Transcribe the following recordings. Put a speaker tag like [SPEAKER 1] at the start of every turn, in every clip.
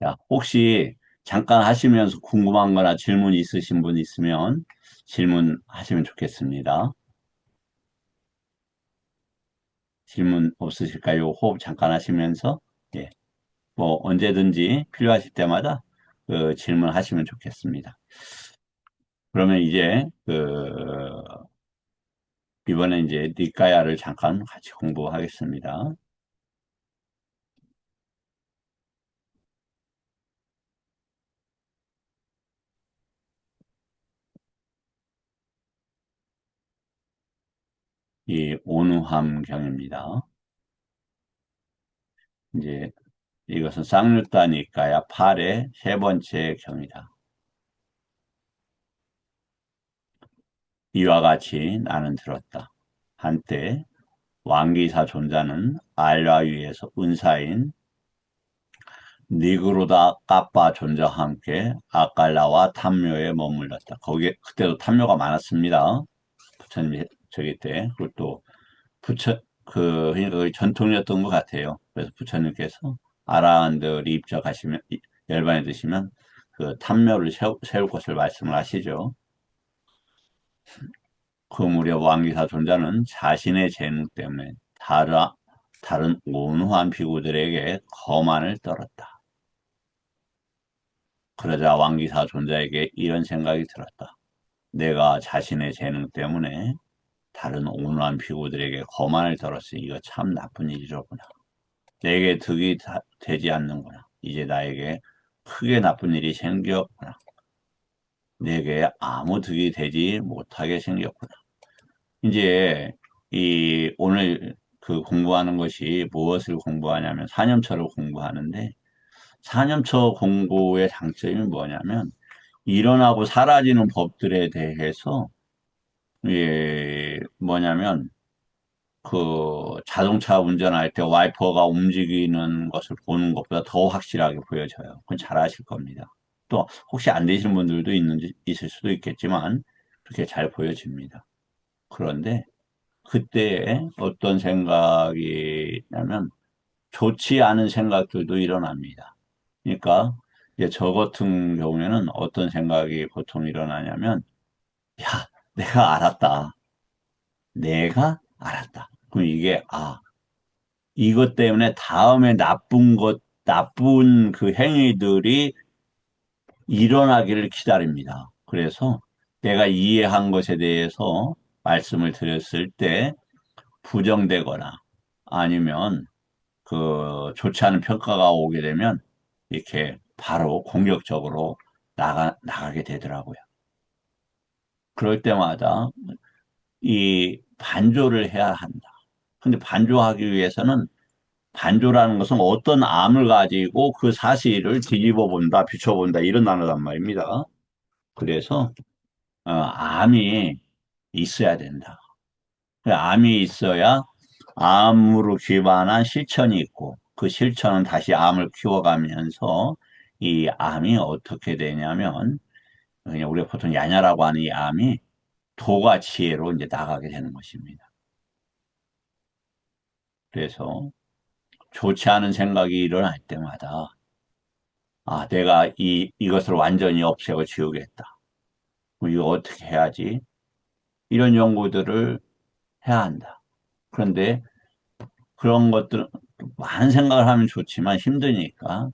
[SPEAKER 1] 자, 혹시 잠깐 하시면서 궁금한 거나 질문 있으신 분 있으면 질문하시면 좋겠습니다. 질문 없으실까요? 호흡 잠깐 하시면서, 예, 뭐 언제든지 필요하실 때마다 질문하시면 좋겠습니다. 그러면 이제 이번에 이제 니까야를 잠깐 같이 공부하겠습니다. 이 온유함경입니다. 이제 이것은 쌍유다 니까야 8의 세 번째 경이다. 이와 같이 나는 들었다. 한때 왕기사 존자는 알라 위에서 은사인 니그로다 까빠 존자와 함께 아칼라와 탐묘에 머물렀다. 거기에 그때도 탐묘가 많았습니다. 부처님 저기 때. 그리고 또 그러니까 거의 전통이었던 것 같아요. 그래서 부처님께서 아라한들이 입적하시면 열반에 드시면 그 탐묘를 세울 것을 말씀을 하시죠. 그 무렵 왕기사 존자는 자신의 재능 때문에 다른 온후한 비구들에게 거만을 떨었다. 그러자 왕기사 존자에게 이런 생각이 들었다. 내가 자신의 재능 때문에 다른 온유한 비구들에게 거만을 떨었으니 이거 참 나쁜 일이로구나. 내게 득이 되지 않는구나. 이제 나에게 크게 나쁜 일이 생겼구나. 내게 아무 득이 되지 못하게 생겼구나. 이제 오늘 그 공부하는 것이 무엇을 공부하냐면 사념처를 공부하는데 사념처 공부의 장점이 뭐냐면 일어나고 사라지는 법들에 대해서 뭐냐면 그 자동차 운전할 때 와이퍼가 움직이는 것을 보는 것보다 더 확실하게 보여져요. 그건 잘 아실 겁니다. 또 혹시 안 되시는 분들도 있을 수도 있겠지만 그렇게 잘 보여집니다. 그런데 그때 어떤 생각이 냐면 좋지 않은 생각들도 일어납니다. 그러니까 이제 저 같은 경우에는 어떤 생각이 보통 일어나냐면 야, 내가 알았다. 내가 알았다. 그럼 이게 이것 때문에 다음에 나쁜 그 행위들이 일어나기를 기다립니다. 그래서 내가 이해한 것에 대해서 말씀을 드렸을 때 부정되거나 아니면 좋지 않은 평가가 오게 되면 이렇게 바로 공격적으로 나가게 되더라고요. 그럴 때마다 이 반조를 해야 한다. 근데 반조하기 위해서는 반조라는 것은 어떤 암을 가지고 그 사실을 뒤집어 본다, 비춰본다, 이런 단어란 말입니다. 그래서, 암이 있어야 된다. 그 암이 있어야 암으로 기반한 실천이 있고, 그 실천은 다시 암을 키워가면서 이 암이 어떻게 되냐면, 그냥 우리가 보통 야냐라고 하는 이 암이 도가 지혜로 이제 나가게 되는 것입니다. 그래서 좋지 않은 생각이 일어날 때마다 내가 이것을 완전히 없애고 지우겠다. 그럼 이거 어떻게 해야지? 이런 연구들을 해야 한다. 그런데 그런 것들, 많은 생각을 하면 좋지만 힘드니까,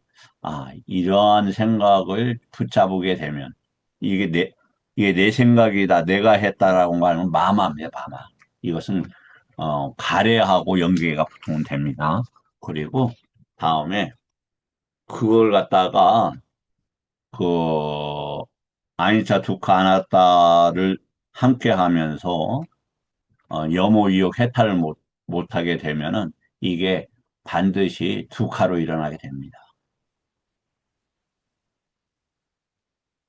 [SPEAKER 1] 이러한 생각을 붙잡게 되면, 이게 이게 내 생각이다, 내가 했다라고 말하면 마마입니다, 마마. 이것은, 가래하고 연계가 보통 됩니다. 그리고 다음에 그걸 갖다가 그 아니차 두카 아나타를 함께 하면서 여모이욕 해탈을 못하게 되면은 이게 반드시 두카로 일어나게 됩니다.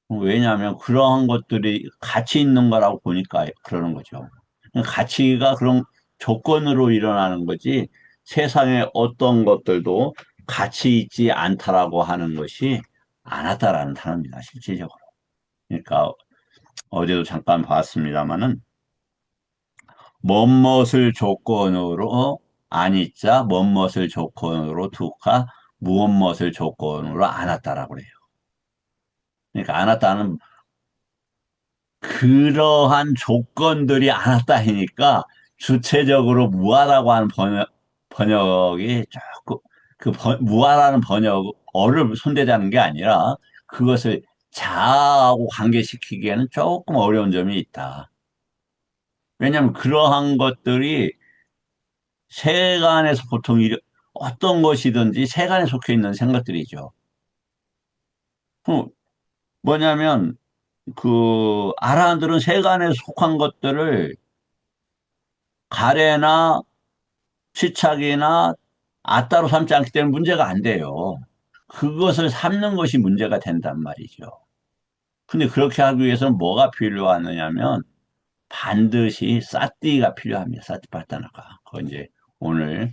[SPEAKER 1] 왜냐하면 그러한 것들이 가치 있는 거라고 보니까 그러는 거죠. 가치가 그런 조건으로 일어나는 거지 세상에 어떤 것들도 가치 있지 않다라고 하는 것이 않았다라는 단어입니다, 실질적으로. 그러니까 어제도 잠깐 봤습니다마는 뭐뭇을 조건으로 아니자 뭐뭇을 조건으로 두카 무엇 무엇을 조건으로 안 왔다라고 그래요. 그러니까 안 왔다는 그러한 조건들이 안 왔다 하니까 주체적으로 무하라고 하는 번역이 조금 무하라는 번역어를 손대자는 게 아니라 그것을 자아하고 관계시키기에는 조금 어려운 점이 있다. 왜냐하면 그러한 것들이 세간에서 보통 어떤 것이든지 세간에 속해 있는 생각들이죠. 그 뭐냐면 아라한들은 세간에 속한 것들을 가래나 취착이나 아따로 삼지 않기 때문에 문제가 안 돼요. 그것을 삼는 것이 문제가 된단 말이죠. 근데 그렇게 하기 위해서는 뭐가 필요하느냐면 반드시 사띠가 필요합니다. 사티파타나가. 그거 이제 오늘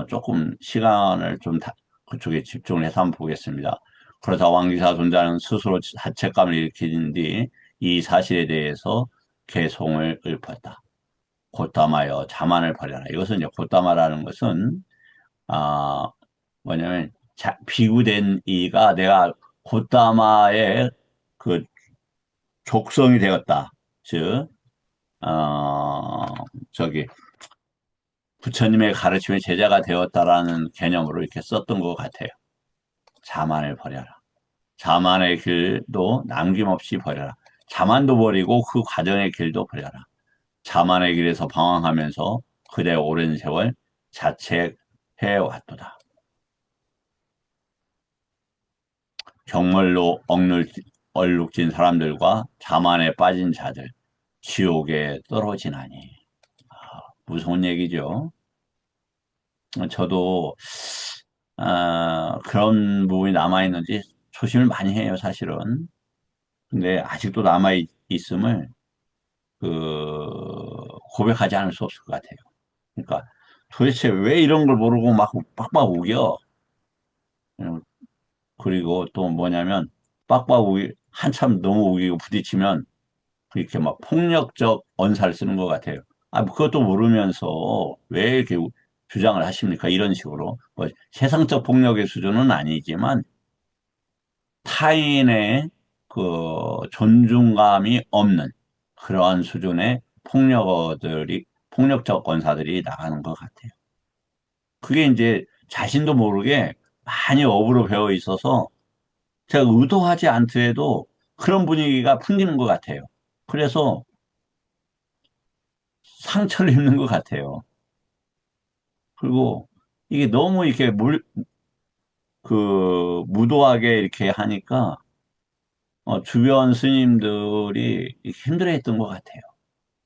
[SPEAKER 1] 조금 시간을 좀 그쪽에 집중을 해서 한번 보겠습니다. 그러자 왕기사 존자는 스스로 자책감을 일으킨 뒤 이 사실에 대해서 개송을 읊었다. 곧담하여 자만을 버려라. 이것은 이제 곧담하라는 것은 아 뭐냐면 비구된 이가 내가 곧담아의 그 족성이 되었다. 즉 어, 저기 부처님의 가르침의 제자가 되었다라는 개념으로 이렇게 썼던 것 같아요. 자만을 버려라. 자만의 길도 남김없이 버려라. 자만도 버리고 그 과정의 길도 버려라. 자만의 길에서 방황하면서 그대 오랜 세월 자책해 왔도다. 경멸로 얼룩진 사람들과 자만에 빠진 자들, 지옥에 떨어지나니. 무서운 얘기죠. 저도 그런 부분이 남아있는지 조심을 많이 해요, 사실은. 근데 아직도 남아있음을 고백하지 않을 수 없을 것 같아요. 그러니까 도대체 왜 이런 걸 모르고 막 빡빡 우겨? 그리고 또 뭐냐면 빡빡 한참 너무 우기고 부딪히면 이렇게 막 폭력적 언사를 쓰는 것 같아요. 그것도 모르면서 왜 이렇게 주장을 하십니까? 이런 식으로. 뭐 세상적 폭력의 수준은 아니지만 타인의 존중감이 없는 그러한 수준의 폭력적 언사들이 나가는 것 같아요. 그게 이제 자신도 모르게 많이 업으로 배어 있어서 제가 의도하지 않더라도 그런 분위기가 풍기는 것 같아요. 그래서 상처를 입는 것 같아요. 그리고 이게 너무 이렇게 무도하게 이렇게 하니까, 주변 스님들이 힘들어했던 것 같아요.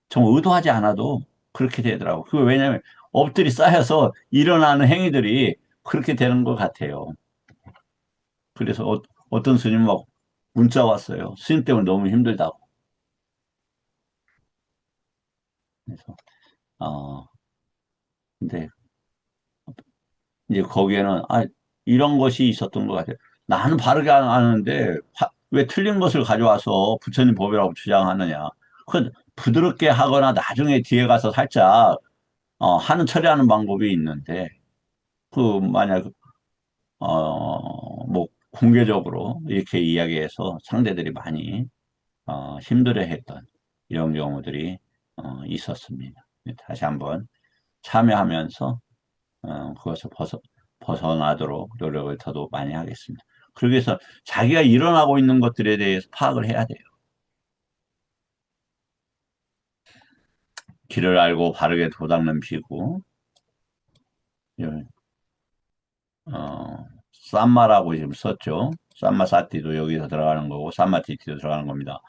[SPEAKER 1] 정 의도하지 않아도 그렇게 되더라고. 왜냐면 업들이 쌓여서 일어나는 행위들이 그렇게 되는 것 같아요. 그래서 어떤 스님 막 문자 왔어요. 스님 때문에 너무 힘들다고. 그래서, 어, 근데 이제 거기에는 이런 것이 있었던 것 같아요. 나는 바르게 안 하는데 왜 틀린 것을 가져와서 부처님 법이라고 주장하느냐. 부드럽게 하거나 나중에 뒤에 가서 살짝 하는 처리하는 방법이 있는데 만약 뭐 공개적으로 이렇게 이야기해서 상대들이 많이 힘들어했던 이런 경우들이 있었습니다. 다시 한번 참여하면서 그것을 벗어나도록 노력을 더더욱 많이 하겠습니다. 그러기 위해서 자기가 일어나고 있는 것들에 대해서 파악을 해야 돼요. 길을 알고 바르게 도닦는 비구, 쌈마라고 지금 썼죠. 쌈마사티도 여기서 들어가는 거고, 쌈마티티도 들어가는 겁니다.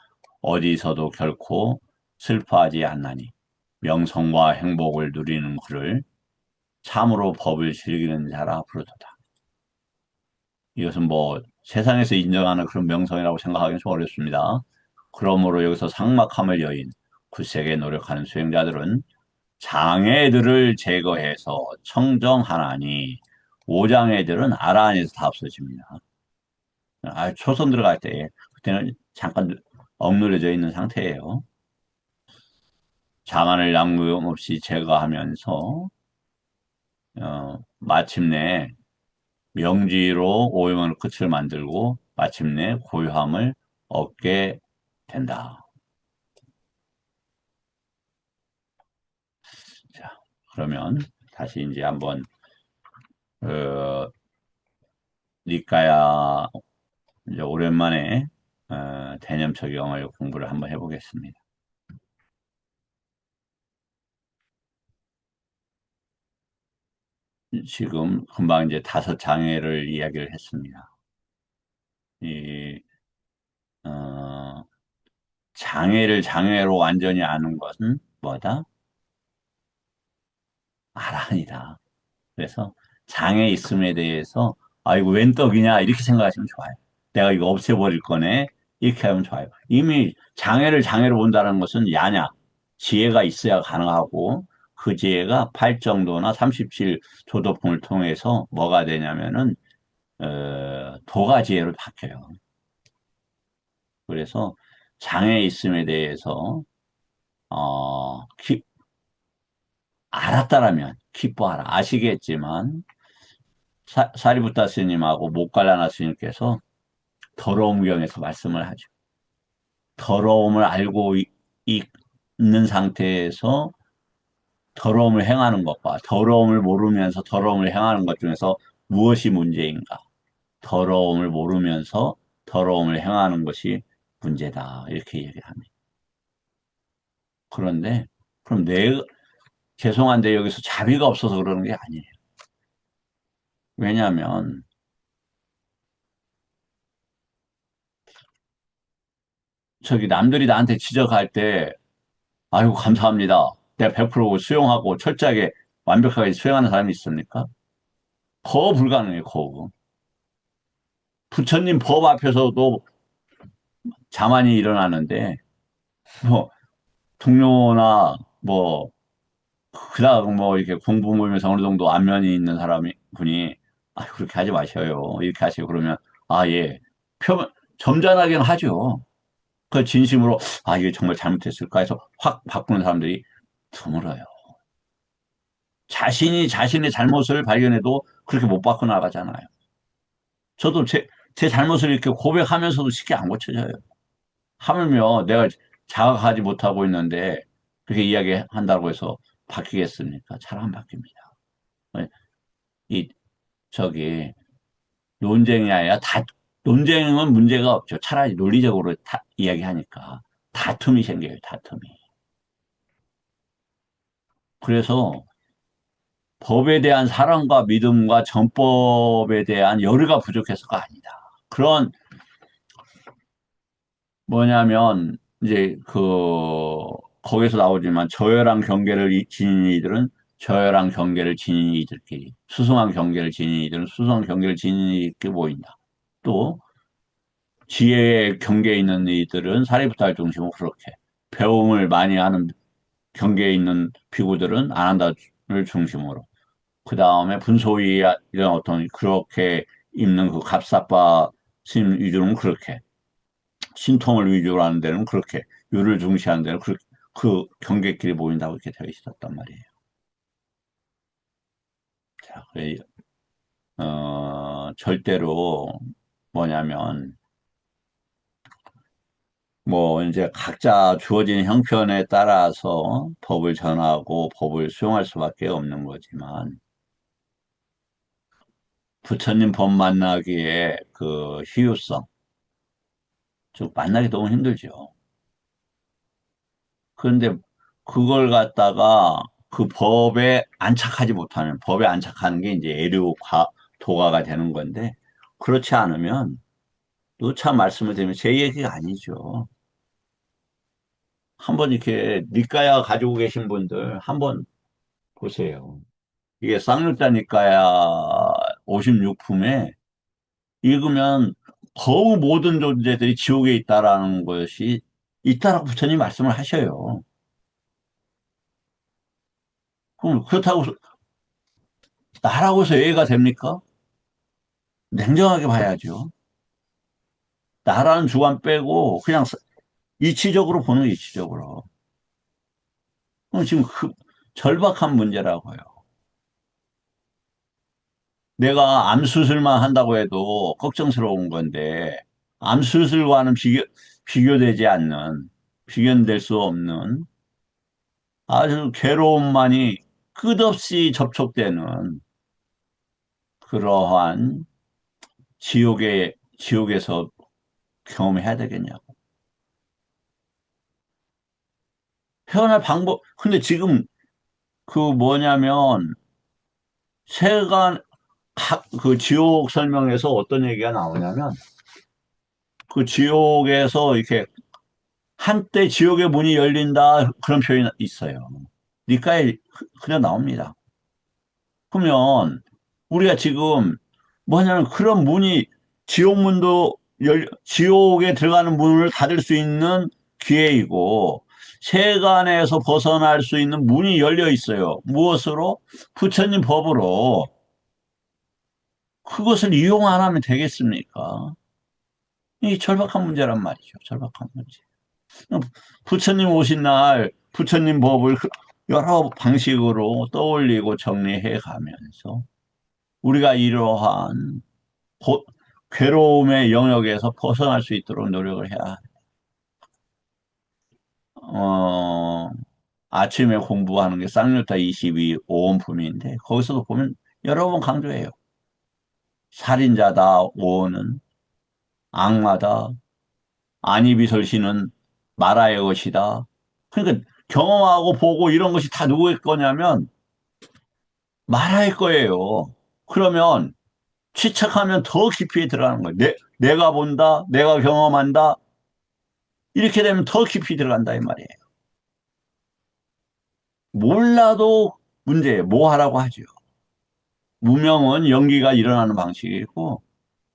[SPEAKER 1] 어디서도 결코 슬퍼하지 않나니, 명성과 행복을 누리는 그를 참으로 법을 즐기는 자라 부르도다. 이것은 뭐 세상에서 인정하는 그런 명성이라고 생각하기는 좀 어렵습니다. 그러므로 여기서 삭막함을 여인 굳세게 노력하는 수행자들은 장애들을 제거해서 청정하나니 오장애들은 아라한에서 다 없어집니다. 초선 들어갈 때 그때는 잠깐 억누려져 있는 상태예요. 자만을 양무없이 제거하면서 마침내 명지로 오염을 끝을 만들고 마침내 고요함을 얻게 된다. 자, 그러면 다시 이제 한번 어, 니까야 이제 오랜만에 대념적용을 공부를 한번 해보겠습니다. 지금 금방 이제 다섯 장애를 이야기를 했습니다. 이 어, 장애를 장애로 완전히 아는 것은 뭐다? 아란이다. 그래서 장애 있음에 대해서 아 이거 웬 떡이냐 이렇게 생각하시면 좋아요. 내가 이거 없애버릴 거네 이렇게 하면 좋아요. 이미 장애를 장애로 본다는 것은 야냐 지혜가 있어야 가능하고 그 지혜가 8정도나 37 조도품을 통해서 뭐가 되냐면은 도가 지혜로 바뀌어요. 그래서 장애 있음에 대해서 어, 기- 알았다라면 기뻐하라. 아시겠지만 사리부타 스님하고 목갈라나 스님께서 더러움경에서 말씀을 하죠. 더러움을 알고 있는 상태에서 더러움을 행하는 것과 더러움을 모르면서 더러움을 행하는 것 중에서 무엇이 문제인가? 더러움을 모르면서 더러움을 행하는 것이 문제다. 이렇게 얘기를 합니다. 그런데 그럼 죄송한데 여기서 자비가 없어서 그러는 게 아니에요. 왜냐하면 저기 남들이 나한테 지적할 때 아이고 감사합니다. 내가 100% 수용하고 철저하게 완벽하게 수용하는 사람이 있습니까? 거의 불가능해요, 거의. 부처님 법 앞에서도 자만이 일어나는데 뭐 동료나 뭐 그닥 뭐 이렇게 공부 모임에서 어느 정도 안면이 있는 사람이 분이 아 그렇게 하지 마셔요. 이렇게 하세요. 그러면 아 예. 표면 점잖하게는 하죠. 그 진심으로 아 이게 정말 잘못했을까 해서 확 바꾸는 사람들이 드물어요. 자신이 자신의 잘못을 발견해도 그렇게 못 바꿔 나가잖아요. 저도 제 잘못을 이렇게 고백하면서도 쉽게 안 고쳐져요. 하물며 내가 자각하지 못하고 있는데 그렇게 이야기한다고 해서 바뀌겠습니까? 잘 안 바뀝니다. 이 저기 논쟁이 아니라 논쟁은 문제가 없죠. 차라리 논리적으로 이야기하니까 다툼이 생겨요. 다툼이. 그래서 법에 대한 사랑과 믿음과 전법에 대한 열의가 부족해서가 아니다. 그런 뭐냐면 이제 거기서 나오지만 저열한 경계를 지닌 이들은 저열한 경계를 지닌 이들끼리 수승한 경계를 지닌 이들은 수승한 경계를 지닌 이들끼리 보인다. 또 지혜의 경계에 있는 이들은 사리부타를 중심으로 그렇게 배움을 많이 하는 경계에 있는 비구들은 아난다를 중심으로 그 다음에 분소위 이런 어떤 그렇게 입는 그 갑사빠 신 위주로는 그렇게 신통을 위주로 하는 데는 그렇게 유를 중시하는 데는 그 경계끼리 보인다고 이렇게 되어 있었단 말이에요. 자, 절대로 뭐냐면 뭐 이제 각자 주어진 형편에 따라서 법을 전하고 법을 수용할 수밖에 없는 거지만 부처님 법 만나기에 그 희유성, 즉 만나기 너무 힘들죠. 그런데 그걸 갖다가 그 법에 안착하지 못하는, 법에 안착하는 게 이제 도가가 되는 건데, 그렇지 않으면, 누차 말씀을 드리면 제 얘기가 아니죠. 한번 이렇게 니까야 가지고 계신 분들 한번 보세요. 이게 쌍육자 니까야 56품에 읽으면 거의 모든 존재들이 지옥에 있다라는 것이 있다라고 부처님 말씀을 하셔요. 그럼 그렇다고 나라고 해서 예의가 됩니까? 냉정하게 봐야죠. 나라는 주관 빼고 그냥 이치적으로 보는 거 이치적으로. 그럼 지금 절박한 문제라고요. 내가 암 수술만 한다고 해도 걱정스러운 건데, 암 수술과는 비교되지 않는, 비교될 수 없는 아주 괴로움만이 끝없이 접촉되는 그러한 지옥에서 경험해야 되겠냐고. 헤어날 방법, 근데 지금 그 뭐냐면, 세간, 그 지옥 설명에서 어떤 얘기가 나오냐면, 그 지옥에서 이렇게 한때 지옥의 문이 열린다 그런 표현이 있어요. 니까에 그냥 나옵니다. 그러면 우리가 지금 뭐냐면 그런 문이 지옥에 들어가는 문을 닫을 수 있는 기회이고 세간에서 벗어날 수 있는 문이 열려 있어요. 무엇으로? 부처님 법으로. 그것을 이용 안 하면 되겠습니까? 이 절박한 문제란 말이죠. 절박한 문제. 부처님 오신 날 부처님 법을 여러 방식으로 떠올리고 정리해 가면서 우리가 이러한 고, 괴로움의 영역에서 벗어날 수 있도록 노력을 해야 어, 아침에 공부하는 게 쌍욕타 22 오온품인데 거기서도 보면 여러 번 강조해요. 살인자다 오온은 악마다 안이비설신은 마라의 것이다. 그러니까 경험하고 보고 이런 것이 다 누구의 거냐면 마라의 거예요. 그러면 취착하면 더 깊이 들어가는 거예요. 내가 본다, 내가 경험한다. 이렇게 되면 더 깊이 들어간다 이 말이에요. 몰라도 문제예요. 뭐 하라고 하죠. 무명은 연기가 일어나는 방식이고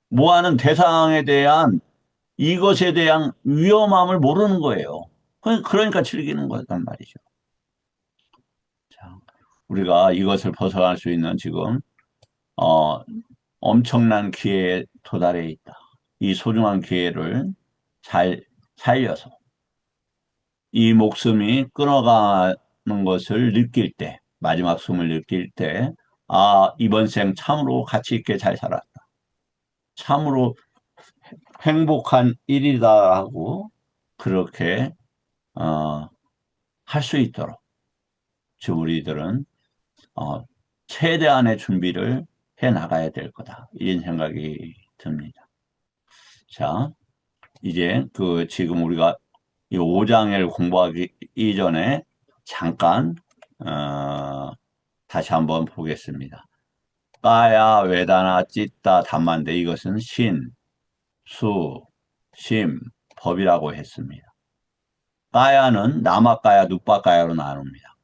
[SPEAKER 1] 뭐 하는 대상에 대한 이것에 대한 위험함을 모르는 거예요. 그러니까 즐기는 거란 말이죠. 자, 우리가 이것을 벗어날 수 있는 지금 어, 엄청난 기회에 도달해 있다. 이 소중한 기회를 잘 살려서 이 목숨이 끊어가는 것을 느낄 때, 마지막 숨을 느낄 때, 아, 이번 생 참으로 가치 있게 잘 살았다. 참으로 행복한 일이다 하고 그렇게 어, 할 수 있도록 즉 우리들은 어, 최대한의 준비를 해 나가야 될 거다. 이런 생각이 듭니다. 자, 이제 그 지금 우리가 이 5장을 공부하기 이전에 잠깐 다시 한번 보겠습니다. 까야 외다나 찢다 담만데 이것은 신, 수, 심, 법이라고 했습니다. 까야는 남아까야, 누빠까야로 나눕니다.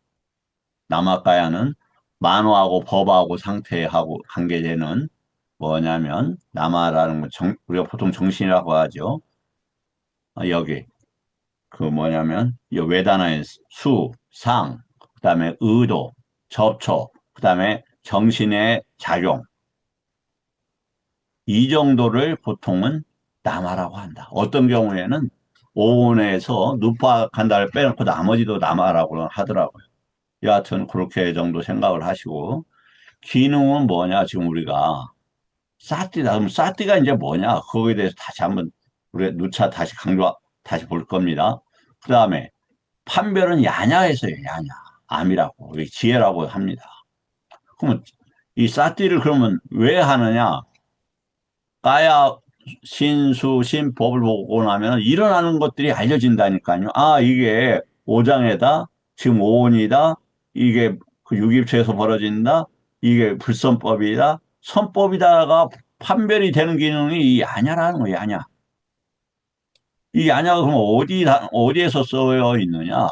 [SPEAKER 1] 남아까야는 만화하고 법하고 상태하고 관계되는 뭐냐면 남아라는 건 우리가 보통 정신이라고 하죠. 여기 그 뭐냐면 이 외단어의 수, 상, 그다음에 의도, 접촉, 그다음에 정신의 작용 이 정도를 보통은 남아라고 한다. 어떤 경우에는 오온에서 누파 간다를 빼놓고 나머지도 남아라고 하더라고요. 여하튼 그렇게 정도 생각을 하시고 기능은 뭐냐 지금 우리가 사띠다. 그럼 사띠가 이제 뭐냐 거기에 대해서 다시 한번 우리 누차 다시 강조 다시 볼 겁니다. 그 다음에 판별은 야냐에서요, 야냐. 암이라고, 지혜라고 합니다. 그러면 이 사띠를 그러면 왜 하느냐? 까야 신수, 신법을 보고 나면 일어나는 것들이 알려진다니까요. 아, 이게 오장에다, 지금 오온이다, 이게 그 유깁초에서 벌어진다, 이게 불선법이다, 선법이다가 판별이 되는 기능이 이 야냐라는 거예요, 야냐. 이 야냐가 그럼 어디에서 쓰여 있느냐?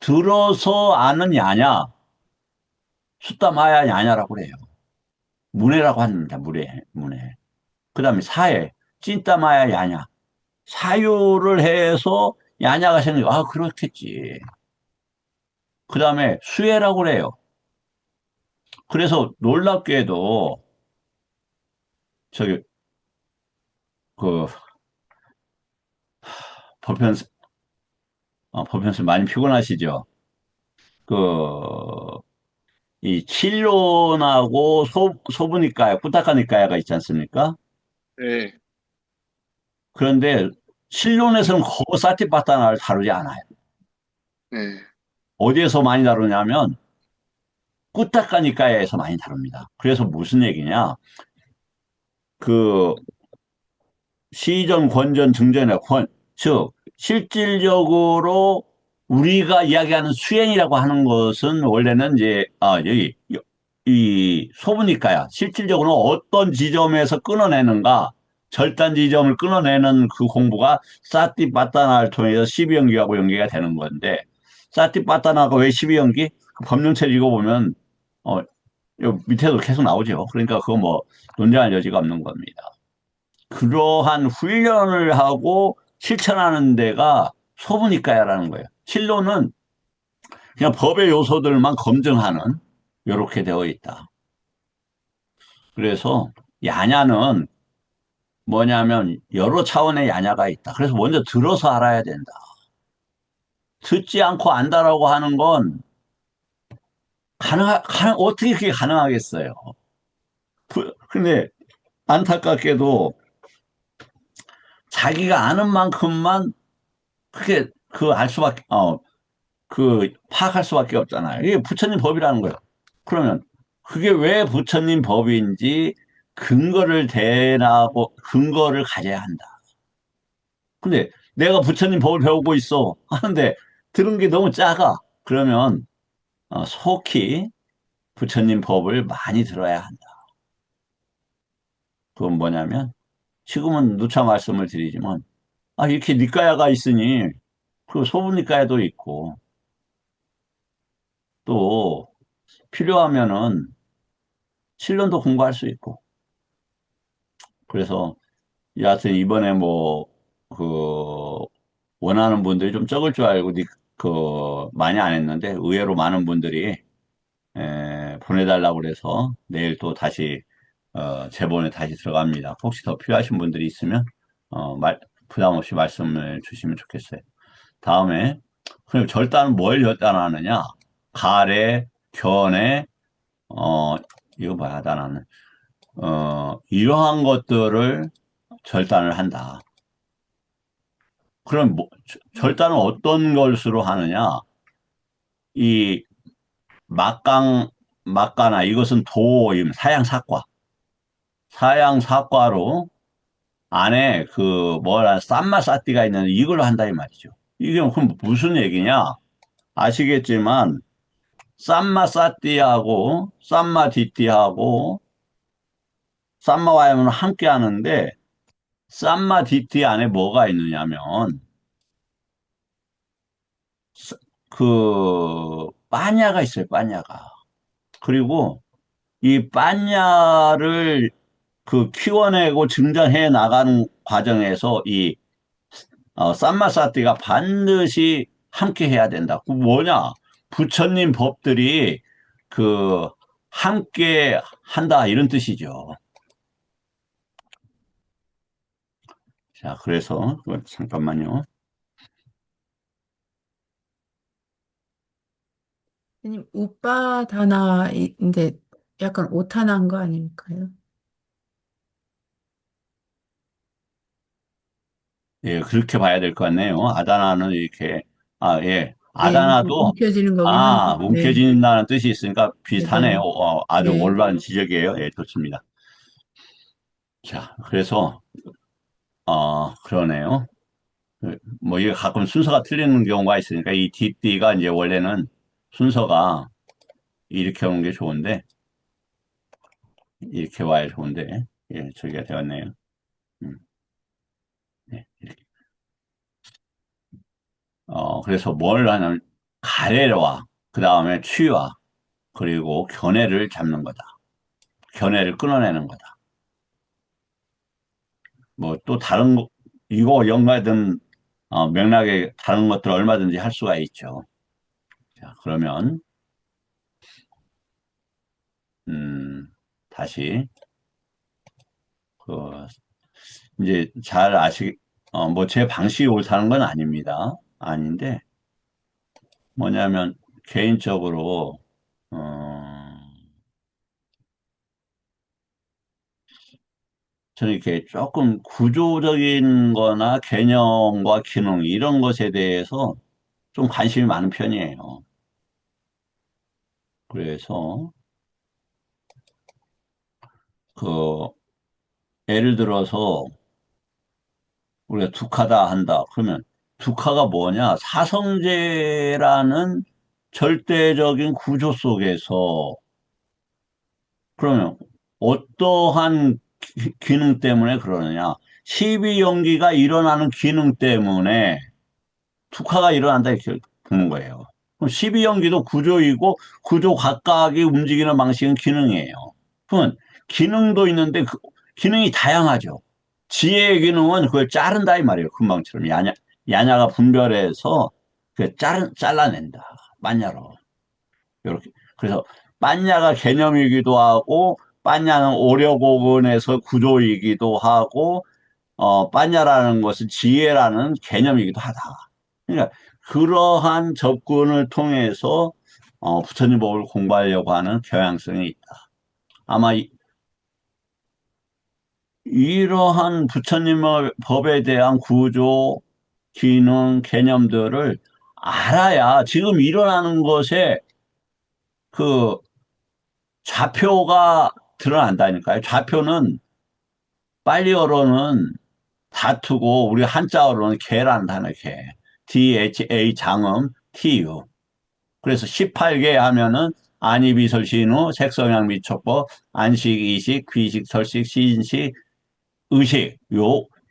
[SPEAKER 1] 들어서 아는 야냐, 숫다마야 야냐라고 그래요. 문해라고 합니다. 문해. 그 다음에 사해, 찐따마야 야냐. 사유를 해서 야냐가 생겨. 아, 그렇겠지. 그 다음에 수해라고 그래요. 그래서 놀랍게도 저기 그 법현 법현스 많이 피곤하시죠? 그 이 칠론하고 소분이가야, 꾸타카니까야가 있지 않습니까?
[SPEAKER 2] 네,
[SPEAKER 1] 그런데 칠론에서는 사티파타나를 다루지 않아요.
[SPEAKER 2] 네,
[SPEAKER 1] 어디에서 많이 다루냐면 꾸타카니까야에서 많이 다룹니다. 그래서 무슨 얘기냐? 그 시전, 권전, 증전의 즉 실질적으로 우리가 이야기하는 수행이라고 하는 것은 원래는 이제 여기 이 소부니까야 실질적으로 어떤 지점에서 끊어내는가 절단 지점을 끊어내는 그 공부가 사티파타나를 통해서 12연기하고 연계가 되는 건데 사티파타나가 왜 12연기? 그 법륜책 읽어보면 어, 요 밑에도 계속 나오죠. 그러니까 그거 뭐 논쟁할 여지가 없는 겁니다. 그러한 훈련을 하고 실천하는 데가 소부니까야라는 거예요. 실로는 그냥 법의 요소들만 검증하는 이렇게 되어 있다. 그래서 야냐는 뭐냐면 여러 차원의 야냐가 있다. 그래서 먼저 들어서 알아야 된다. 듣지 않고 안다라고 하는 건 어떻게 그게 가능하겠어요? 근데 안타깝게도 자기가 아는 만큼만 그게 그 알 수밖에 파악할 수밖에 없잖아요. 이게 부처님 법이라는 거예요. 그러면 그게 왜 부처님 법인지 근거를 가져야 한다. 근데 내가 부처님 법을 배우고 있어 하는데 들은 게 너무 작아. 그러면 속히 부처님 법을 많이 들어야 한다. 그건 뭐냐면 지금은 누차 말씀을 드리지만 이렇게 니까야가 있으니 그 소분니까야도 있고 또 필요하면은 신론도 공부할 수 있고 그래서 여하튼 이번에 원하는 분들이 좀 적을 줄 알고, 많이 안 했는데, 의외로 많은 분들이, 보내달라고 그래서 내일 또 다시, 제본에 다시 들어갑니다. 혹시 더 필요하신 분들이 있으면, 부담 없이 말씀을 주시면 좋겠어요. 다음에, 그럼 절단은 뭘 절단하느냐? 가래, 견해, 어, 이거 뭐야, 나는, 이러한 것들을 절단을 한다. 그럼 절단은 어떤 것으로 하느냐? 이 막강, 막가나 이것은 도임, 사양사과. 사양사과로 안에 쌈마사띠가 있는데 이걸로 한다 이 말이죠. 이게 그럼 무슨 얘기냐? 아시겠지만 쌈마사띠하고 쌈마디띠하고 쌈마와야는 함께 하는데 쌈마디띠 안에 뭐가 있느냐면 빠냐가 있어요, 빠냐가. 그리고 이 빠냐를 키워내고 증정해 나가는 과정에서 쌈마사띠가 반드시 함께 해야 된다. 그 뭐냐? 부처님 법들이 그 함께 한다 이런 뜻이죠. 자, 그래서 잠깐만요.
[SPEAKER 3] 선생님, 우빠다나인데 약간 오타난 거 아닐까요?
[SPEAKER 1] 예, 그렇게 봐야 될 것 같네요. 아다나는 이렇게 예,
[SPEAKER 3] 예, 이렇게
[SPEAKER 1] 아다나도
[SPEAKER 3] 움켜쥐는 거긴 한데, 네,
[SPEAKER 1] 움켜진다는 뜻이 있으니까
[SPEAKER 3] 네,
[SPEAKER 1] 비슷하네요.
[SPEAKER 3] 네,
[SPEAKER 1] 아주
[SPEAKER 3] 네.
[SPEAKER 1] 올바른 지적이에요. 예, 좋습니다. 자, 그래서 그러네요. 이게 가끔 순서가 틀리는 경우가 있으니까 이 DD가 이제 원래는 순서가 이렇게 오는 게 좋은데, 이렇게 와야 좋은데, 예, 저기가 되었네요. 음, 네, 이렇게. 그래서 뭘 하냐면, 가래와, 그 다음에 취와, 그리고 견해를 잡는 거다. 견해를 끊어내는 거다. 또 이거 연관된, 맥락의 다른 것들 얼마든지 할 수가 있죠. 자, 그러면, 다시, 그, 이제 제 방식이 옳다는 건 아닙니다. 아닌데, 뭐냐면, 개인적으로, 어, 저는 이렇게 조금 구조적인 거나 개념과 기능, 이런 것에 대해서 좀 관심이 많은 편이에요. 그래서, 그, 예를 들어서, 우리가 두카다 한다. 그러면, 두카가 뭐냐? 사성제라는 절대적인 구조 속에서, 그러면, 어떠한 기능 때문에 그러느냐? 12연기가 일어나는 기능 때문에 투카가 일어난다 이렇게 보는 거예요. 그럼 12연기도 구조이고 구조 각각이 움직이는 방식은 기능이에요. 그러면 기능도 있는데 그 기능이 다양하죠. 지혜의 기능은 그걸 자른다 이 말이에요. 금방처럼 야냐가 분별해서 그 잘라낸다. 만야로. 이렇게. 그래서 만야가 개념이기도 하고 만야는 오려고근에서 구조이기도 하고 빠냐라는 것은 지혜라는 개념이기도 하다. 그러니까 그러한 접근을 통해서 부처님 법을 공부하려고 하는 경향성이 있다. 아마 이러한 부처님 법에 대한 구조, 기능, 개념들을 알아야 지금 일어나는 것에 그 좌표가 드러난다니까요. 좌표는 빨리어로는 다투고 우리 한자어로는 개라는 단어 개. DHA 장음 TU. 그래서 18개 하면은 안이비설신후 색성향 미촉법 안식 이식 귀식 설식 시인식 의식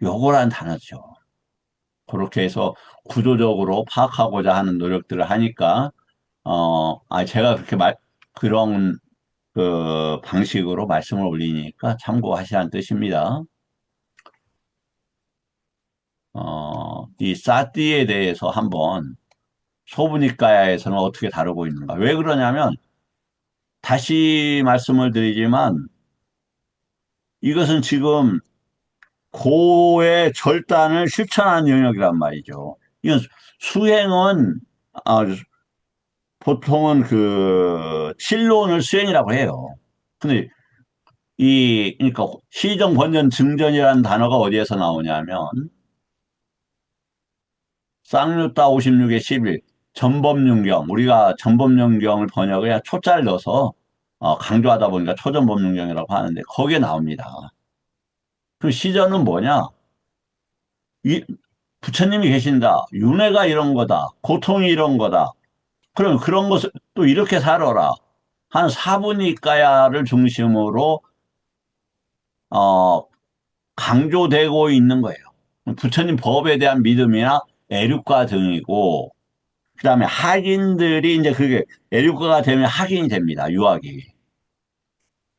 [SPEAKER 1] 요거란 단어죠. 그렇게 해서 구조적으로 파악하고자 하는 노력들을 하니까 제가 그렇게 그런 그 방식으로 말씀을 올리니까 참고하시라는 뜻입니다. 이 사띠에 대해서 한번 소부니까야에서는 어떻게 다루고 있는가? 왜 그러냐면 다시 말씀을 드리지만 이것은 지금 고의 절단을 실천한 영역이란 말이죠. 이건 수행은 아, 보통은 그 실론을 수행이라고 해요. 근데 그러니까 시정 번전 증전이라는 단어가 어디에서 나오냐면 쌍유따 56의 11 전법륜경 우리가 전법륜경을 번역을 그냥 초자를 넣어서 강조하다 보니까 초전법륜경이라고 하는데 거기에 나옵니다. 그 시전은 뭐냐? 이 부처님이 계신다. 윤회가 이런 거다. 고통이 이런 거다. 그럼 그런 것을 또 이렇게 살아라. 한 사부니까야를 중심으로 어, 강조되고 있는 거예요. 부처님 법에 대한 믿음이나 애륙가 등이고 그다음에 학인들이 이제 그게 애륙가가 되면 학인이 됩니다. 유학이.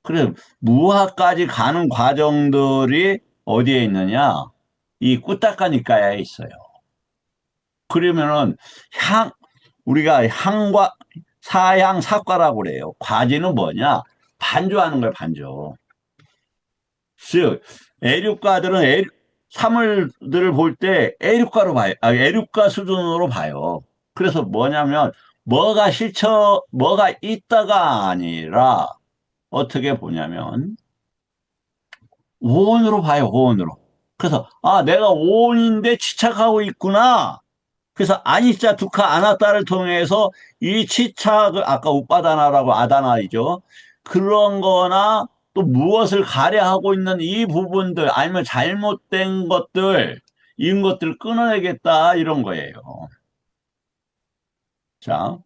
[SPEAKER 1] 그래서 무학까지 가는 과정들이 어디에 있느냐? 이 꾸타카니까야에 있어요. 그러면은 향 우리가 향과 사향 사과라고 그래요. 과지는 뭐냐? 반조하는 거예요, 반조. 즉 애륙가들은 사물들을 볼 때 애륙가로 봐요. 애륙가 수준으로 봐요. 그래서 뭐냐면 뭐가 있다가 아니라 어떻게 보냐면 오온으로 봐요, 오온으로. 그래서 내가 오온인데 치착하고 있구나. 그래서 아니짜 두카 아나타를 통해서 이 치착을 아까 우빠다나라고 아다나이죠. 그런 거나 또 무엇을 가려하고 있는 이 부분들 아니면 잘못된 것들 이런 것들을 끊어내겠다 이런 거예요. 자,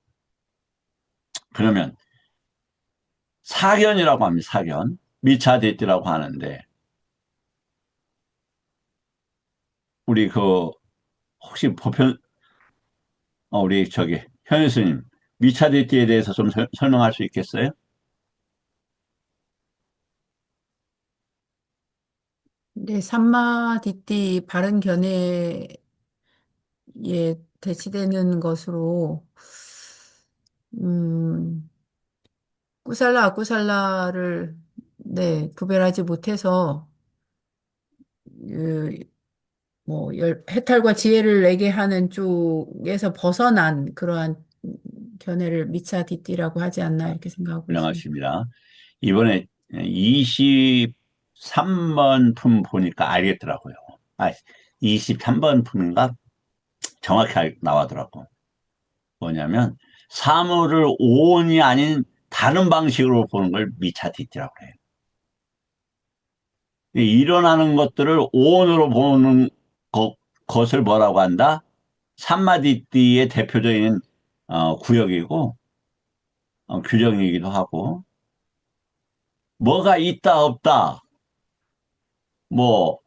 [SPEAKER 1] 그러면 사견이라고 합니다. 사견. 미차데티라고 하는데 우리 그 혹시 보편 우리 저기 현일 스님 미차데티에 대해서 좀 설명할 수 있겠어요?
[SPEAKER 3] 네, 삼마디띠 바른 견해에 대치되는 것으로, 음, 꾸살라, 아꾸살라를, 네, 구별하지 못해서, 그, 해탈과 지혜를 내게 하는 쪽에서 벗어난 그러한 견해를 미차디띠라고 하지 않나, 이렇게 생각하고 있습니다.
[SPEAKER 1] 훌륭하십니다. 이번에 20 23번 품 보니까 알겠더라고요. 아, 23번 품인가? 정확히 나와더라고. 뭐냐면, 사물을 오온이 아닌 다른 방식으로 보는 걸 미차디티라고 해요. 일어나는 것들을 오온으로 보는 것을 뭐라고 한다? 삼마디띠의 대표적인 구역이고 규정이기도 하고 뭐가 있다 없다 뭐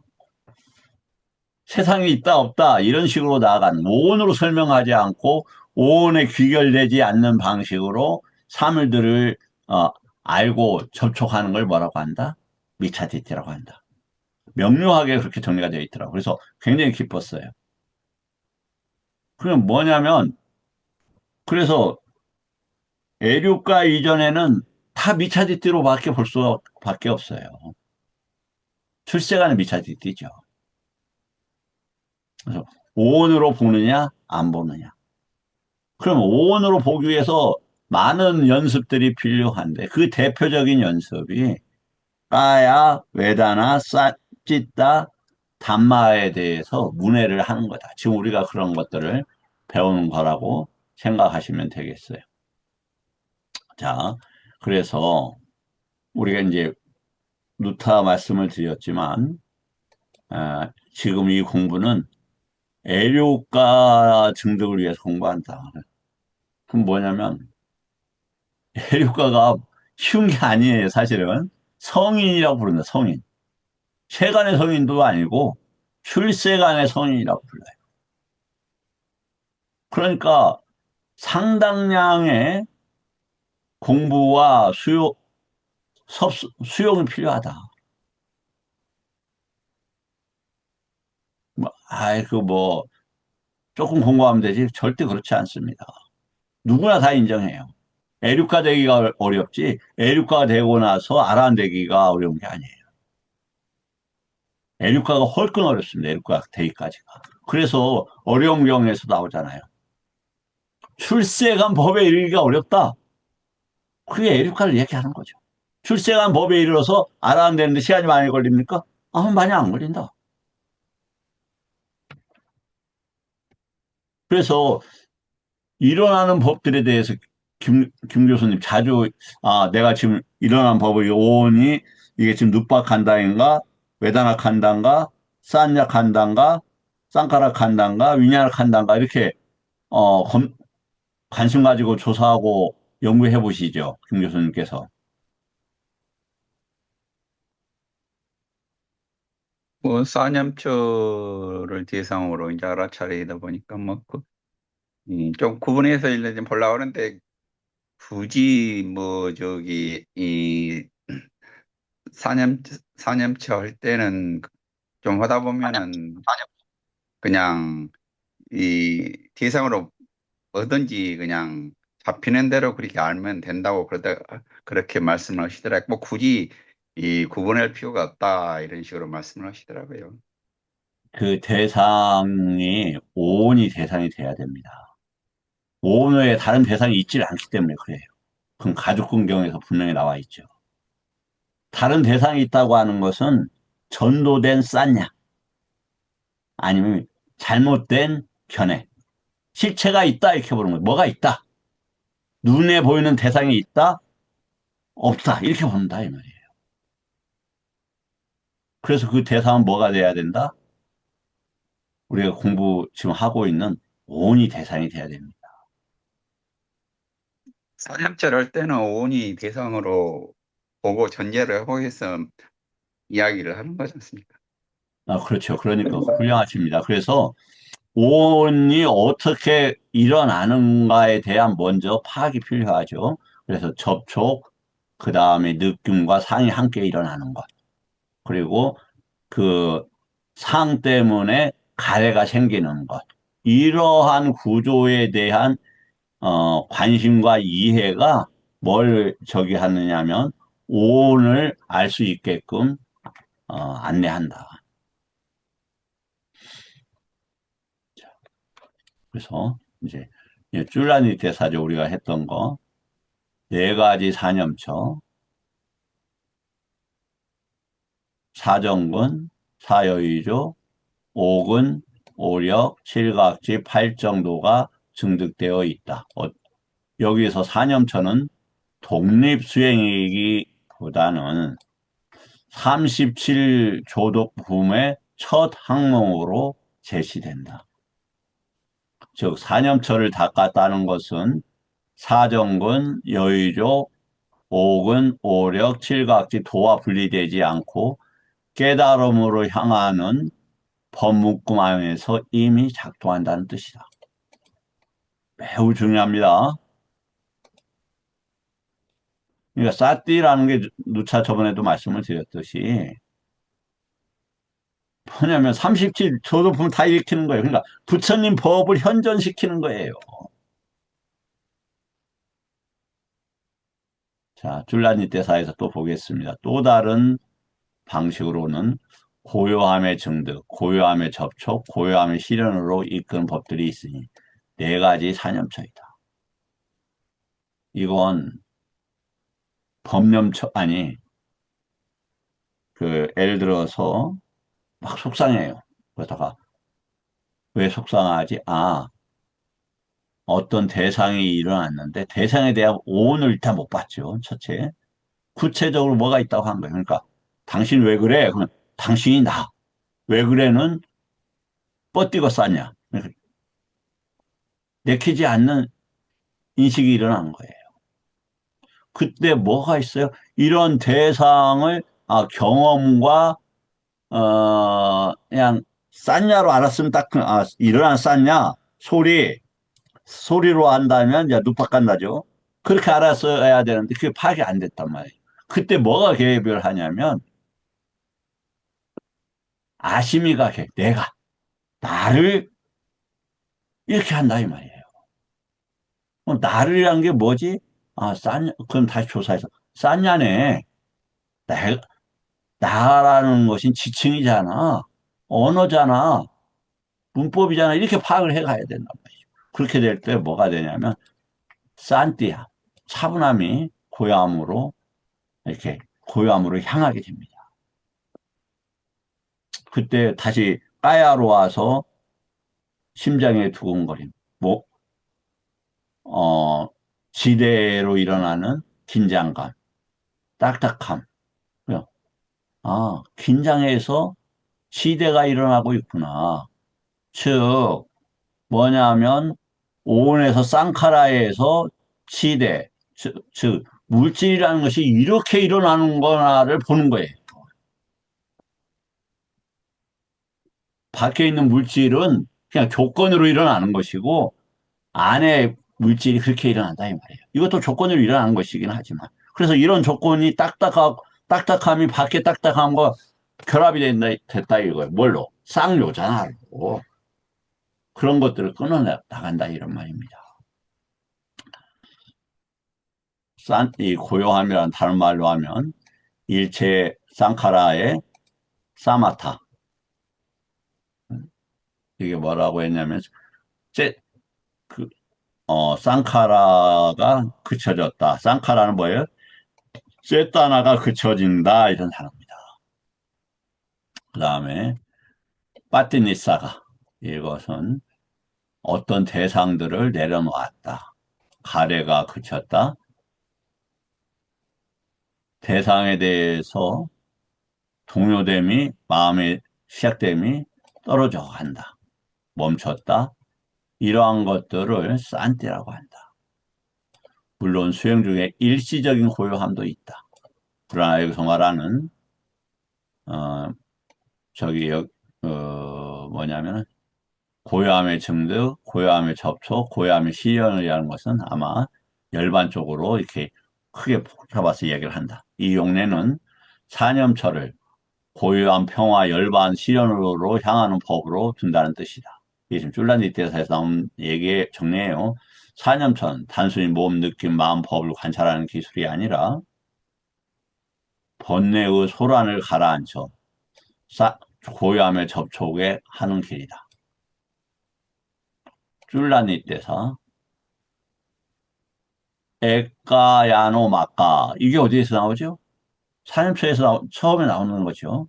[SPEAKER 1] 세상에 있다 없다 이런 식으로 나아간 오온으로 설명하지 않고 오온에 귀결되지 않는 방식으로 사물들을 어, 알고 접촉하는 걸 뭐라고 한다? 미차디티라고 한다. 명료하게 그렇게 정리가 되어 있더라고요. 그래서 굉장히 기뻤어요. 그럼 뭐냐면 그래서 에류가 이전에는 다 미차디티로밖에 볼 수밖에 없어요. 출세가는 미차디티죠. 그래서 오온으로 보느냐 안 보느냐. 그럼 오온으로 보기 위해서 많은 연습들이 필요한데 그 대표적인 연습이 까야, 웨다나, 찌따, 담마에 대해서 문해를 하는 거다. 지금 우리가 그런 것들을 배우는 거라고 생각하시면 되겠어요. 자, 그래서 우리가 이제 루타 말씀을 드렸지만 지금 이 공부는 애료과 증득을 위해서 공부한다. 그럼 뭐냐면 애료과가 쉬운 게 아니에요. 사실은 성인이라고 부른다. 성인. 세간의 성인도 아니고 출세간의 성인이라고 불러요. 그러니까 상당량의 공부와 수용이 필요하다. 아이, 조금 공부하면 되지. 절대 그렇지 않습니다. 누구나 다 인정해요. 에듀카 되기가 어렵지, 에듀카 되고 나서 알아내기가 어려운 게 아니에요. 에듀카가 훨씬 어렵습니다. 에듀카 되기까지가. 그래서 어려운 경우에서 나오잖아요. 출세간 법에 이르기가 어렵다. 그게 에듀카를 얘기하는 거죠. 출세간 법에 이르러서 알아내는데 시간이 많이 걸립니까? 많이 안 걸린다. 그래서 일어나는 법들에 대해서 김 교수님 자주, 내가 지금 일어난 법의 오온이 이게 지금 눕박한다인가, 외단학한다인가, 산약한다인가, 쌍가락한다인가, 위냐락한다인가, 이렇게, 어, 관심 가지고 조사하고 연구해 보시죠. 김 교수님께서.
[SPEAKER 4] 뭐, 싸념초를 대상으로 이제 알아차리다 보니까 뭐, 좀 구분해서 일좀 보려고 하는데, 굳이 뭐, 사념, 사념초 할 때는 좀 하다 보면은 그냥 이 대상으로 뭐든지 그냥 잡히는 대로 그렇게 알면 된다고 그렇게 말씀을 하시더라고요. 뭐 굳이 이 구분할 필요가 없다 이런 식으로 말씀을 하시더라고요.
[SPEAKER 1] 그 대상이 오온이 대상이 돼야 됩니다. 오온 외에 다른 대상이 있질 않기 때문에 그래요. 그럼 가족근경에서 분명히 나와 있죠. 다른 대상이 있다고 하는 것은 전도된 쌌냐, 아니면 잘못된 견해, 실체가 있다 이렇게 보는 거예요. 뭐가 있다. 눈에 보이는 대상이 있다, 없다 이렇게 본다 이 말이에요. 그래서 그 대상은 뭐가 돼야 된다? 우리가 공부 지금 하고 있는 오온이 대상이 돼야 됩니다.
[SPEAKER 4] 사념절 할 때는 오온이 대상으로 보고 전제를 하고 해서 이야기를 하는 거지 않습니까?
[SPEAKER 1] 그렇죠. 그러니까 훌륭하십니다. 그래서 오온이 어떻게 일어나는가에 대한 먼저 파악이 필요하죠. 그래서 접촉, 그 다음에 느낌과 상이 함께 일어나는 것. 그리고 그 상 때문에 가래가 생기는 것. 이러한 구조에 대한 관심과 이해가 뭘 저기 하느냐면 오온을 알 수 있게끔 안내한다. 그래서 이제 쫄라니 대사죠. 우리가 했던 거. 네 가지 사념처. 사정근, 사여의조, 오근, 오력, 칠각지, 팔정도가 증득되어 있다. 여기서 사념처는 독립수행이기보다는 37조독품의 첫 항목으로 제시된다. 즉 사념처를 닦았다는 것은 사정근, 여의조, 오근, 오력, 칠각지, 도와 분리되지 않고 깨달음으로 향하는 법문금 안에서 이미 작동한다는 뜻이다. 매우 중요합니다. 그러니까 사띠라는 게 누차 저번에도 말씀을 드렸듯이 뭐냐면 37조도품 다 일으키는 거예요. 그러니까 부처님 법을 현존시키는 거예요. 자, 줄라니 대사에서 또 보겠습니다. 또 다른 방식으로는 고요함의 증득, 고요함의 접촉, 고요함의 실현으로 이끄는 법들이 있으니 네 가지 사념처이다. 이건 법념처 아니 예를 들어서 막 속상해요. 그러다가 왜 속상하지? 어떤 대상이 일어났는데 대상에 대한 오온을 일단 못 봤죠. 첫째. 구체적으로 뭐가 있다고 한 거예요. 그러니까 당신 왜 그래? 그러면 당신이 나. 왜 그래는 뻗디고 싸냐. 그러니까 내키지 않는 인식이 일어나는 거예요. 그때 뭐가 있어요? 이런 대상을 경험과 그냥 쌌냐로 알았으면 일어난 쌌냐 소리로 한다면 이제 누팍간다죠. 그렇게 알았어야 되는데 그게 파악이 안 됐단 말이에요. 그때 뭐가 개입을 하냐면 아심이가 내가 나를 이렇게 한다 이 말이에요. 나를이란 게 뭐지? 쌌냐? 그럼 다시 조사해서 쌌냐네. 나, 나라는 것이 지칭이잖아. 언어잖아. 문법이잖아. 이렇게 파악을 해가야 된단 말이죠. 그렇게 될 때 뭐가 되냐면 산띠야. 차분함이 고요함으로 이렇게 고요함으로 향하게 됩니다. 그때 다시 까야로 와서 심장의 두근거림, 뭐, 지대로 일어나는 긴장감, 딱딱함. 긴장해서 지대가 일어나고 있구나. 즉, 뭐냐면, 오온에서 쌍카라에서 지대, 즉, 물질이라는 것이 이렇게 일어나는 거나를 보는 거예요. 밖에 있는 물질은 그냥 조건으로 일어나는 것이고, 안에 물질이 그렇게 일어난다, 이 말이에요. 이것도 조건으로 일어나는 것이긴 하지만. 그래서 이런 조건이 딱딱함이 밖에 딱딱함과 결합이 됐다 이거예요. 뭘로? 쌍요자나로. 그런 것들을 끊어나간다, 이런 말입니다. 이 고요함이라는 다른 말로 하면, 일체 쌍카라의 사마타. 이게 뭐라고 했냐면, 그, 쌍카라가 그쳐졌다. 쌍카라는 뭐예요? 셋다나가 그쳐진다. 이런 단어입니다. 그 다음에, 빠티니사가. 이것은 어떤 대상들을 내려놓았다. 가래가 그쳤다. 대상에 대해서 동요됨이, 마음의 시작됨이 떨어져 간다. 멈췄다. 이러한 것들을 산티라고 한다. 물론 수행 중에 일시적인 고요함도 있다. 그러나 여기서 말하는 어, 뭐냐면 고요함의 증득, 고요함의 접촉, 고요함의 실현을 위한 것은 아마 열반적으로 이렇게 크게 잡아서 이야기를 한다. 이 용례는 사념처를 고요한 평화, 열반, 실현으로 향하는 법으로 둔다는 뜻이다. 이게 지금 줄란지 대사에서 나온 얘기의 정리예요. 사념처는 단순히 몸, 느낌, 마음, 법을 관찰하는 기술이 아니라 번뇌의 소란을 가라앉혀 고요함의 접촉에 하는 길이다. 줄라니 대사 에까야노 마까 이게 어디에서 나오죠? 사념처에서 처음에 나오는 거죠.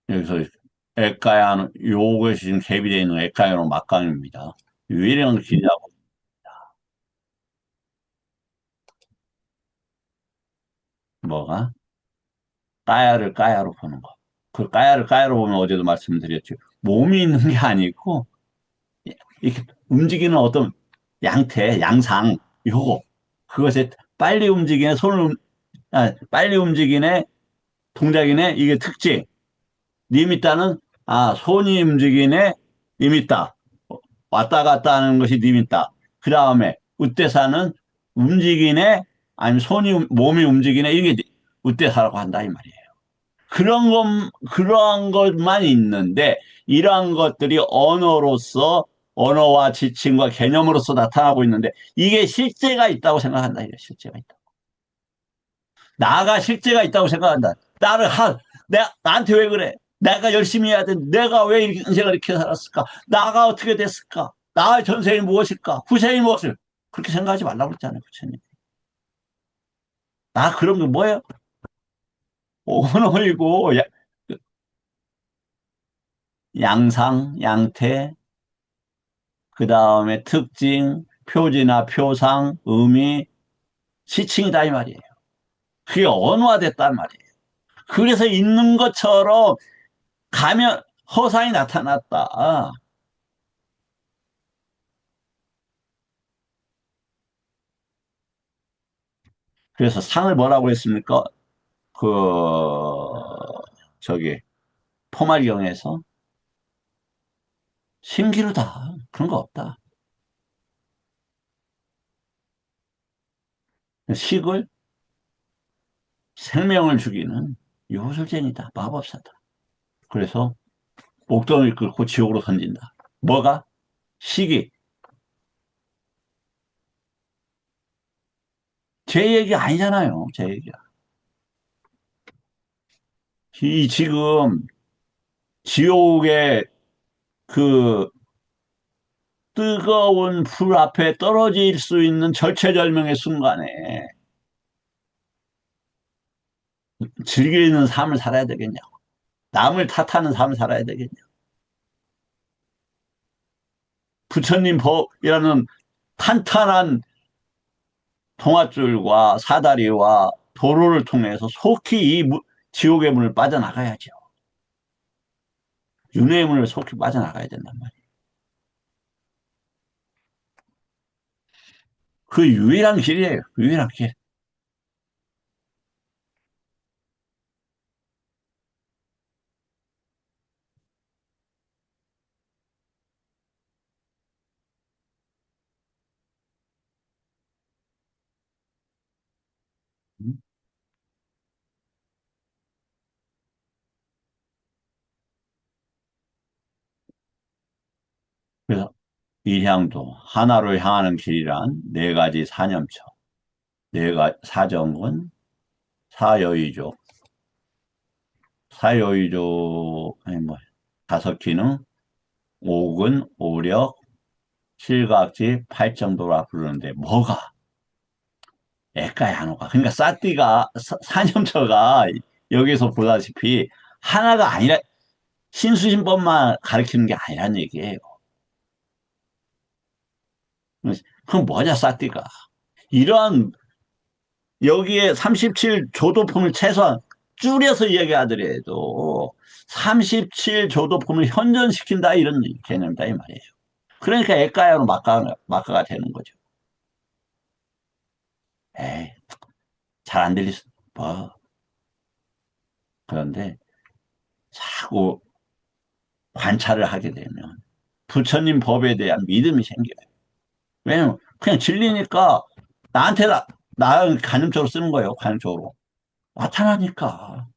[SPEAKER 1] 여기서 에카야노, 요것이 지금 갭이 있는 에카야노 막강입니다. 유일한 길이라고. 뭐가? 까야를 까야로 보는 거. 그 까야를 까야로 보면 어제도 말씀드렸죠. 몸이 있는 게 아니고, 이렇게 움직이는 어떤 양태, 양상, 요거. 그것에 빨리 움직이네, 빨리 움직이네, 동작이네, 이게 특징. 리미따는, 손이 움직이네, 리미따. 왔다 갔다 하는 것이 리미따. 그 다음에, 우대사는 움직이네, 아니면 몸이 움직이네, 이게 우대사라고 한다, 이 말이에요. 그러한 것만 있는데, 이러한 것들이 언어와 지침과 개념으로서 나타나고 있는데, 이게 실제가 있다고 생각한다, 이게 실제가 있다. 나가 실제가 있다고 생각한다. 나한테 왜 그래? 내가 열심히 해야 돼. 내가 왜 인생을 이렇게 살았을까? 나가 어떻게 됐을까? 나의 전생이 무엇일까? 후생이 무엇을? 그렇게 생각하지 말라고 그랬잖아요, 부처님. 나 그런 게 뭐예요? 언어이고, 양상, 양태, 그 다음에 특징, 표지나 표상, 의미, 시칭이다 이 말이에요. 그게 언어화됐단 말이에요. 그래서 있는 것처럼 가면 허상이 나타났다. 그래서 상을 뭐라고 했습니까? 그 저기 포말경에서 신기루다. 그런 거 없다. 식을 생명을 죽이는 요술쟁이다. 마법사다. 그래서 목동을 끌고 지옥으로 던진다. 뭐가? 식이. 제 얘기 아니잖아요. 제 얘기야. 이 지금 지옥의 그 뜨거운 불 앞에 떨어질 수 있는 절체절명의 순간에 즐기는 삶을 살아야 되겠냐고. 남을 탓하는 삶을 살아야 되겠냐고. 부처님 법이라는 탄탄한 동아줄과 사다리와 도로를 통해서 속히 지옥의 문을 빠져나가야죠. 윤회의 문을 속히 빠져나가야 된단 말이에요. 그 유일한 길이에요. 유일한 길. 그래서 이향도 하나로 향하는 길이란 네 가지 사념처, 사정은 사여의조, 아니 뭐 다섯 기능, 오근, 오력, 실각지, 팔정도라 부르는데 뭐가 애까야 한호가 그러니까 사념처가 여기서 보다시피 하나가 아니라 신수신법만 가르치는 게 아니란 얘기예요. 그럼 뭐냐 싸띠가 이러한 여기에 37조도품을 최소한 줄여서 이야기하더라도 37조도품을 현존시킨다 이런 개념이다 이 말이에요. 그러니까 애까야로 막가가 되는 거죠. 에이, 잘 안 들릴 수, 뭐. 그런데 자꾸 관찰을 하게 되면 부처님 법에 대한 믿음이 생겨요. 왜냐면 그냥 진리니까 나한테 나 간접적으로 쓰는 거예요. 간접적으로. 나타나니까.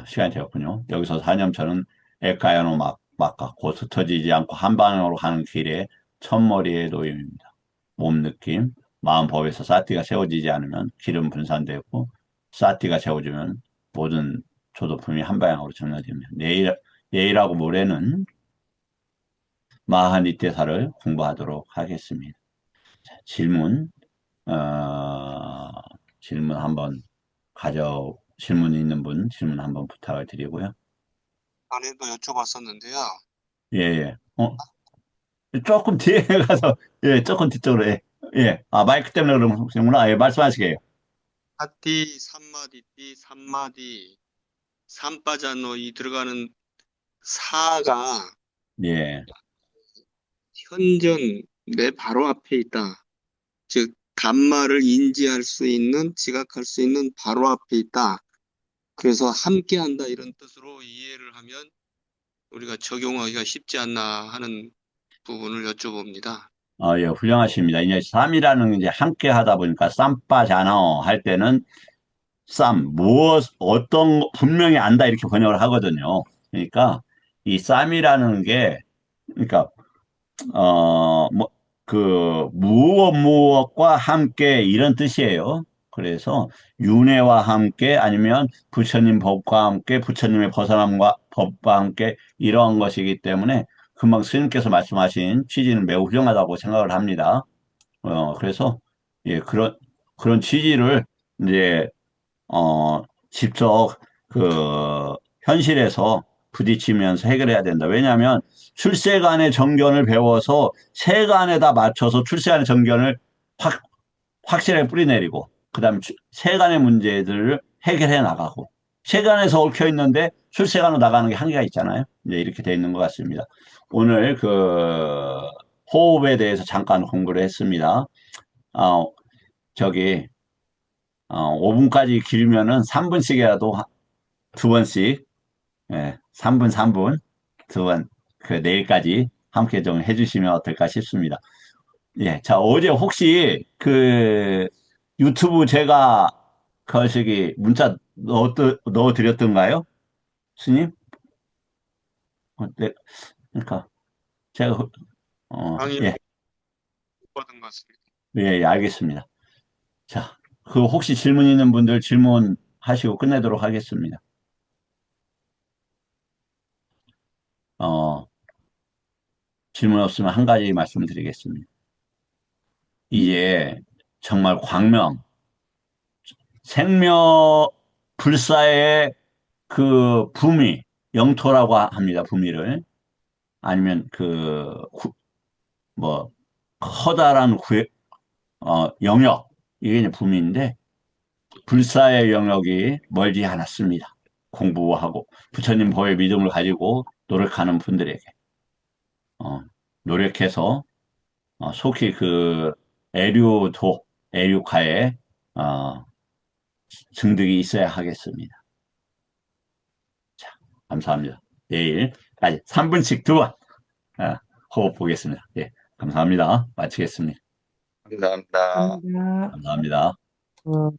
[SPEAKER 1] 시간이 되었군요. 여기서 사념처는 에카야노 막가 곧 흩어지지 않고 한 방향으로 가는 길에 첫머리의 노임입니다. 몸 느낌, 마음 법에서 사티가 세워지지 않으면 길은 분산되고 사티가 세워지면 모든 조도품이 한 방향으로 전환됩니다. 내일하고 모레는 마하니테사를 공부하도록 하겠습니다. 자, 질문 한번 질문 있는 분 질문 한번 부탁을 드리고요.
[SPEAKER 2] 전에도 여쭤봤었는데요.
[SPEAKER 1] 예, 예. 조금 뒤에 가서, 예, 조금 뒤쪽으로, 예. 예. 아, 마이크 때문에 그러시구나. 예, 말씀하시게요.
[SPEAKER 2] 하띠, 삼마디띠, 삼마디, 삼바자노 이 들어가는 사가
[SPEAKER 1] 예.
[SPEAKER 2] 현존 내 바로 앞에 있다. 즉, 단말을 인지할 수 있는, 지각할 수 있는 바로 앞에 있다. 그래서 함께한다 이런 뜻으로 이해를 하면 우리가 적용하기가 쉽지 않나 하는 부분을 여쭤봅니다.
[SPEAKER 1] 예, 훌륭하십니다. 이제 쌈이라는 게 이제 함께 하다 보니까 쌈바자너 할 때는 분명히 안다 이렇게 번역을 하거든요. 그러니까 이 쌈이라는 게, 그러니까 무엇과 함께 이런 뜻이에요. 그래서 윤회와 함께 아니면 부처님 법과 함께 부처님의 벗어남과 법과 함께 이러한 것이기 때문에 금방 스님께서 말씀하신 취지는 매우 훌륭하다고 생각을 합니다. 그래서 예, 그런 취지를 이제 직접 현실에서 부딪히면서 해결해야 된다. 왜냐하면 출세간의 정견을 배워서 세간에다 맞춰서 출세간의 정견을 확실하게 뿌리내리고, 그 다음에 세간의 문제들을 해결해 나가고, 세간에서 얽혀 있는데 출세간으로 나가는 게 한계가 있잖아요. 이제 이렇게 돼 있는 것 같습니다. 오늘 호흡에 대해서 잠깐 공부를 했습니다. 저기, 5분까지 길면은 3분씩이라도 두 번씩, 예, 3분, 3분, 두 번, 내일까지 함께 좀 해주시면 어떨까 싶습니다. 예, 자, 어제 혹시 유튜브 제가 문자 넣어드렸던가요? 스님? 네, 그러니까, 제가,
[SPEAKER 2] 강의를
[SPEAKER 1] 예,
[SPEAKER 2] 못 받은 것 같습니다.
[SPEAKER 1] 예, 예, 알겠습니다. 자, 혹시 질문 있는 분들 질문하시고 끝내도록 하겠습니다. 어, 질문 없으면 한 가지 말씀드리겠습니다. 이제 정말 생명, 불사의 영토라고 합니다. 부미를. 아니면 뭐, 커다란 영역. 이게 이제 부미인데, 불사의 영역이 멀지 않았습니다. 공부하고, 부처님 보혜 믿음을 가지고 노력하는 분들에게. 노력해서, 속히 애류카에, 어, 증득이 있어야 하겠습니다. 자, 감사합니다. 내일까지 3분씩 두 번, 호흡 보겠습니다. 예, 감사합니다. 마치겠습니다.
[SPEAKER 4] 감사합니다.
[SPEAKER 3] 감사합니다.
[SPEAKER 1] 감사합니다.
[SPEAKER 5] 음,